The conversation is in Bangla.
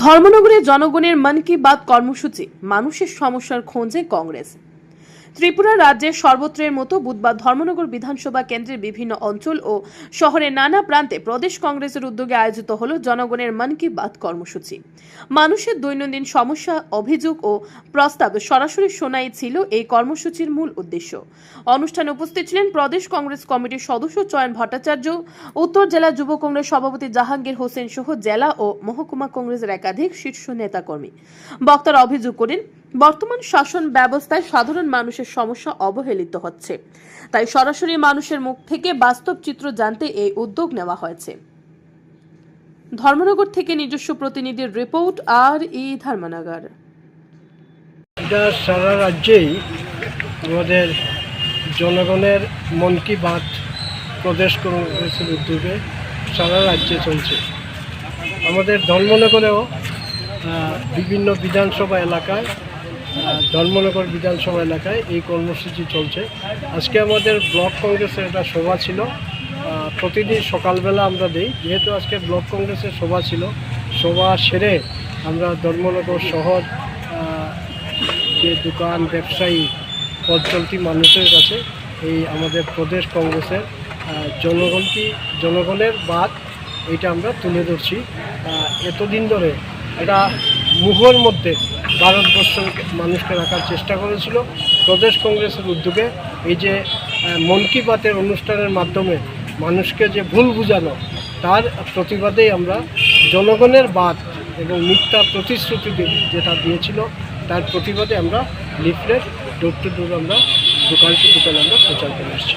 ধর্মনগরে জনগণের মন কি বাত কর্মসূচি মানুষের সমস্যার খোঁজে কংগ্রেস। ত্রিপুরা রাজ্যের সর্বত্রের মতো বুধবার ধর্মনগর বিধানসভা কেন্দ্রের বিভিন্ন অঞ্চল ও শহরের নানা প্রান্তে প্রদেশ কংগ্রেসের উদ্যোগে আয়োজিত হল জনগণের মন কি বাত কর্মসূচি। মানুষের দৈনন্দিন সমস্যা, অভিযোগ ও প্রস্তাব সরাসরি শোনাই ছিল এই কর্মসূচির মূল উদ্দেশ্য। অনুষ্ঠানে উপস্থিত ছিলেন প্রদেশ কংগ্রেস কমিটির সদস্য চয়ন ভট্টাচার্য, উত্তর জেলা যুব কংগ্রেস সভাপতি জাহাঙ্গীর হোসেন সহ জেলা ও মহকুমা কংগ্রেসের একাধিক শীর্ষ নেতাকর্মী। বক্তারা অভিযোগ করেন, বর্তমান শাসন ব্যবস্থায় সাধারণ মানুষের সমস্যা অবহেলিত হচ্ছে, তাই সরাসরি মানুষের মুখ থেকে বাস্তব চিত্র জানতে এই উদ্যোগ নেওয়া হয়েছে। ধর্মনগর থেকে নিজস্ব প্রতিনিধির রিপোর্ট, ধর্মনগর। এটা সারা রাজ্যেই আমাদের জনগণের মন কি বাত প্রদেশ কংগ্রেসের উদ্যোগে সারা রাজ্যে চলছে। আমাদের ধর্মনগরেও বিভিন্ন বিধানসভা এলাকায় ধর্মনগর বিধানসভা এলাকায় এই কর্মসূচি চলছে। আজকে আমাদের ব্লক কংগ্রেসের একটা সভা ছিল। প্রতিদিন সকালবেলা আমরা দিই, যেহেতু আজকে ব্লক কংগ্রেসের সভা ছিল, সভা সেরে আমরা ধর্মনগর শহর যে দোকান, ব্যবসায়ী, পথ চলতি মানুষের কাছে এই আমাদের প্রদেশ কংগ্রেসের জনগণের বাত এটা আমরা তুলে ধরছি। এতদিন ধরে এটা মুহূর্তের মধ্যে ভারতবর্ষের মানুষকে রাখার চেষ্টা করেছিল। প্রদেশ কংগ্রেসের উদ্যোগে এই যে মন কি বাতের অনুষ্ঠানের মাধ্যমে মানুষকে যে ভুল বুঝানো, তার প্রতিবাদেই আমরা জনগণের বাত এবং মিথ্যা প্রতিশ্রুতি যেটা দিয়েছিল তার প্রতিবাদে আমরা লিফলেট ডোর টু ডোর আমরা দোকান টু দোকান আমরা প্রচার করে আসছি।